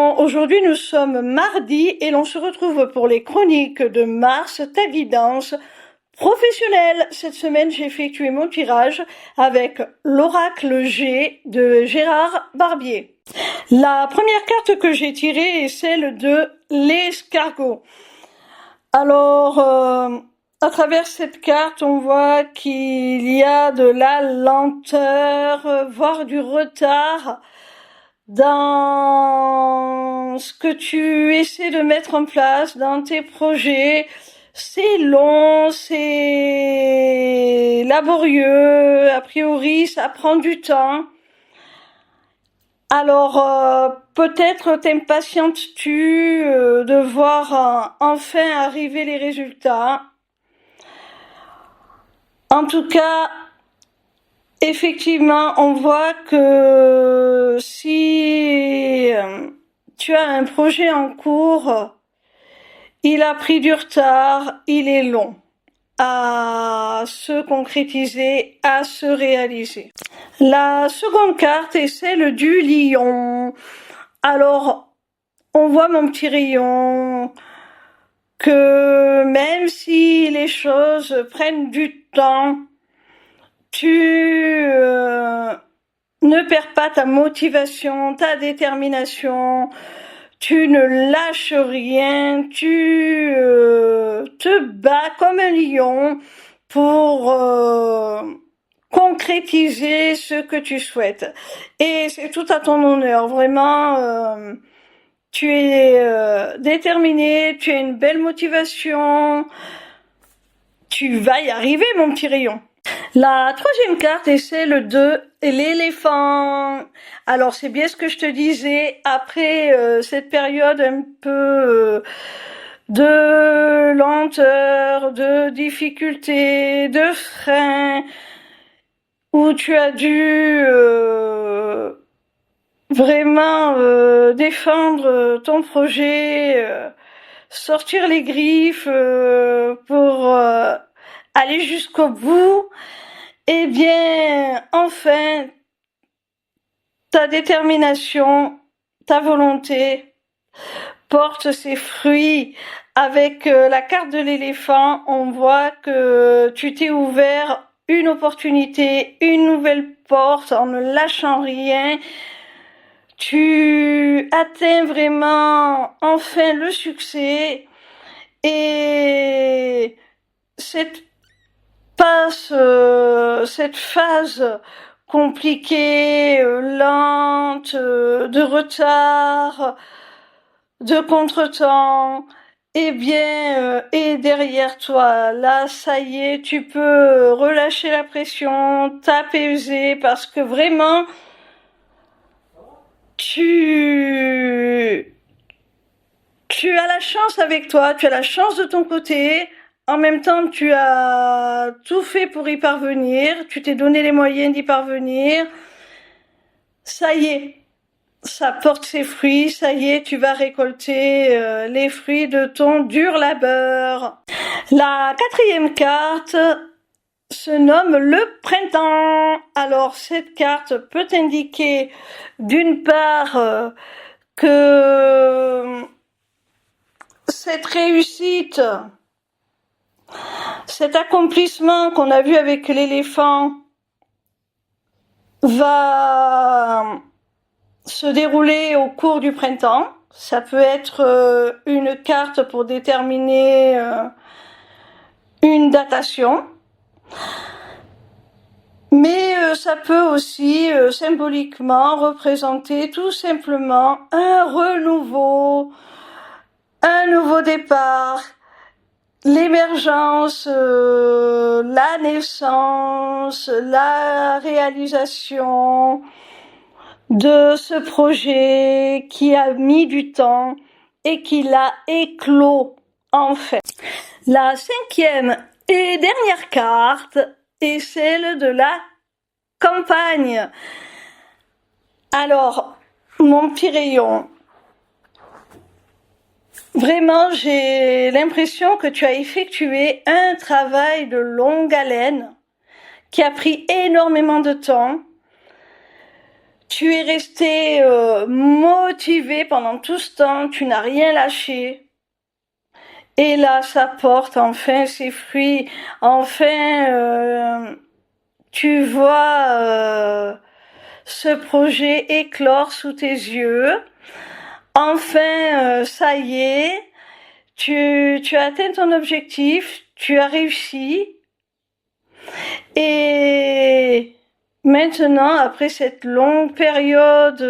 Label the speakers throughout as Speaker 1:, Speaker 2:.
Speaker 1: Bon, aujourd'hui nous sommes mardi et l'on se retrouve pour les chroniques de Mars, ta guidance professionnelle. Cette semaine, j'ai effectué mon tirage avec l'oracle G de Gérard Barbier. La première carte que j'ai tirée est celle de l'escargot. Alors, à travers cette carte, on voit qu'il y a de la lenteur, voire du retard dans ce que tu essaies de mettre en place, dans tes projets. C'est long, c'est laborieux, a priori ça prend du temps. Alors peut-être t'impatientes-tu de voir enfin arriver les résultats. En tout cas, effectivement, on voit que si tu as un projet en cours, il a pris du retard, il est long à se concrétiser, à se réaliser. La seconde carte est celle du lion. Alors, on voit mon petit rayon, que même si les choses prennent du temps, tu ne perds pas ta motivation, ta détermination, tu ne lâches rien, tu te bats comme un lion pour concrétiser ce que tu souhaites. Et c'est tout à ton honneur, vraiment. Tu es déterminé, tu as une belle motivation, tu vas y arriver, mon petit rayon. La troisième carte est celle de l'éléphant. Alors c'est bien ce que je te disais, après cette période un peu de lenteur, de difficulté, de frein, où tu as dû vraiment défendre ton projet, sortir les griffes pour aller jusqu'au bout, eh bien, enfin, ta détermination, ta volonté porte ses fruits. Avec la carte de l'éléphant, on voit que tu t'es ouvert une opportunité, une nouvelle porte en ne lâchant rien. Tu atteins vraiment enfin le succès et cette phase compliquée, lente, de retard, de contretemps, eh bien, est derrière toi. Là, ça y est, tu peux relâcher la pression, t'apaiser, parce que vraiment, tu as la chance avec toi, tu as la chance de ton côté. En même temps, tu as tout fait pour y parvenir, tu t'es donné les moyens d'y parvenir. Ça y est, ça porte ses fruits, ça y est, tu vas récolter les fruits de ton dur labeur. La quatrième carte se nomme le printemps. Alors cette carte peut indiquer d'une part que cette réussite, cet accomplissement qu'on a vu avec l'éléphant va se dérouler au cours du printemps. Ça peut être une carte pour déterminer une datation. Mais ça peut aussi symboliquement représenter tout simplement un renouveau, un nouveau départ, l'émergence, la naissance, la réalisation de ce projet qui a mis du temps et qui l'a éclos enfin. La cinquième et dernière carte est celle de la campagne. Alors, mon petit rayon, vraiment, j'ai l'impression que tu as effectué un travail de longue haleine qui a pris énormément de temps. Tu es resté motivé pendant tout ce temps, tu n'as rien lâché. Et là, ça porte enfin ses fruits. Enfin, tu vois ce projet éclore sous tes yeux. Enfin, ça y est, tu as atteint ton objectif, tu as réussi. Et maintenant, après cette longue période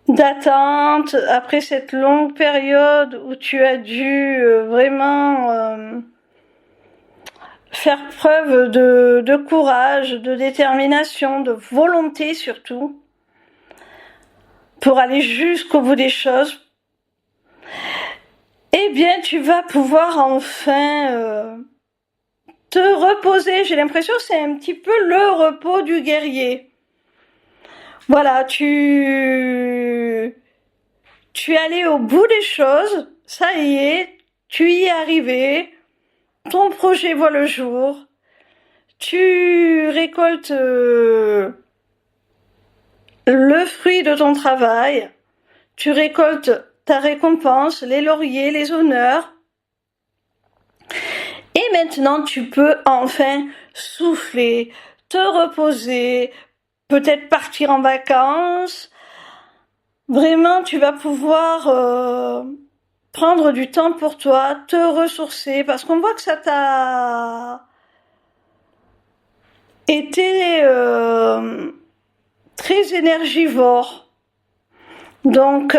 Speaker 1: d'attente, après cette longue période où tu as dû vraiment faire preuve de courage, de détermination, de volonté surtout, pour aller jusqu'au bout des choses, eh bien tu vas pouvoir enfin te reposer. J'ai l'impression que c'est un petit peu le repos du guerrier. Voilà, tu es allé au bout des choses, ça y est, tu y es arrivé, ton projet voit le jour, tu récoltes le fruit de ton travail, tu récoltes ta récompense, les lauriers, les honneurs, et maintenant tu peux enfin souffler, te reposer, peut-être partir en vacances. Vraiment, tu vas pouvoir prendre du temps pour toi, te ressourcer, parce qu'on voit que ça t'a été très énergivore. Donc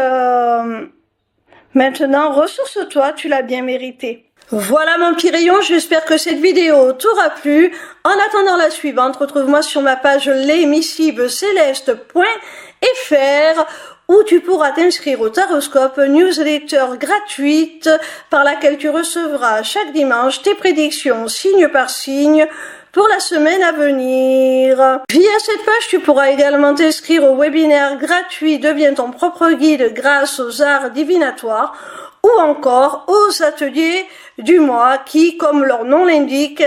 Speaker 1: maintenant, ressource-toi, tu l'as bien mérité. Voilà mon petit rayon, j'espère que cette vidéo t'aura plu. En attendant la suivante, retrouve-moi sur ma page lesmissiblecéleste.fr où tu pourras t'inscrire au Taroscope, newsletter gratuite par laquelle tu recevras chaque dimanche tes prédictions signe par signe pour la semaine à venir. Via cette page, tu pourras également t'inscrire au webinaire gratuit Deviens ton propre guide grâce aux arts divinatoires ou encore aux ateliers du mois qui, comme leur nom l'indique,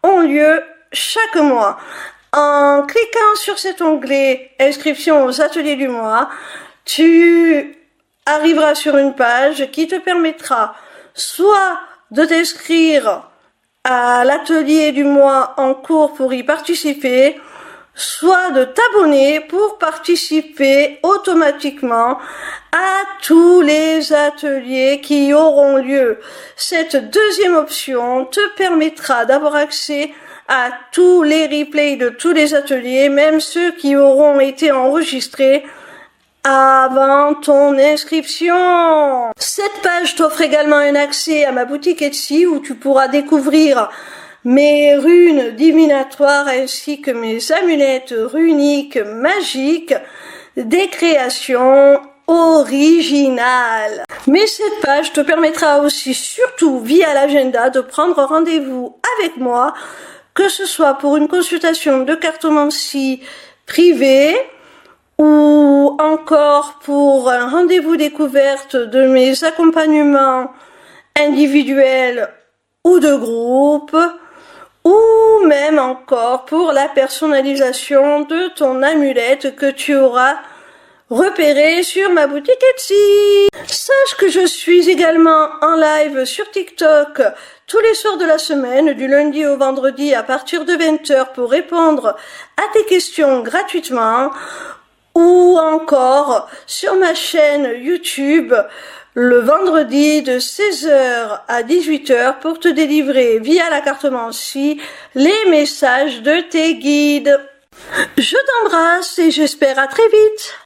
Speaker 1: ont lieu chaque mois. En cliquant sur cet onglet Inscription aux ateliers du mois, tu arriveras sur une page qui te permettra soit de t'inscrire à l'atelier du mois en cours pour y participer, soit de t'abonner pour participer automatiquement à tous les ateliers qui auront lieu. Cette deuxième option te permettra d'avoir accès à tous les replays de tous les ateliers, même ceux qui auront été enregistrés avant ton inscription. Cette page t'offre également un accès à ma boutique Etsy où tu pourras découvrir mes runes divinatoires ainsi que mes amulettes runiques magiques, des créations originales. Mais cette page te permettra aussi, surtout via l'agenda, de prendre rendez-vous avec moi, que ce soit pour une consultation de cartomancie privée ou encore pour un rendez-vous découverte de mes accompagnements individuels ou de groupe, ou même encore pour la personnalisation de ton amulette que tu auras repérée sur ma boutique Etsy. Sache que je suis également en live sur TikTok tous les soirs de la semaine, du lundi au vendredi à partir de 20h pour répondre à tes questions gratuitement, ou encore sur ma chaîne YouTube le vendredi de 16h à 18h pour te délivrer via la cartomancie les messages de tes guides. Je t'embrasse et j'espère à très vite.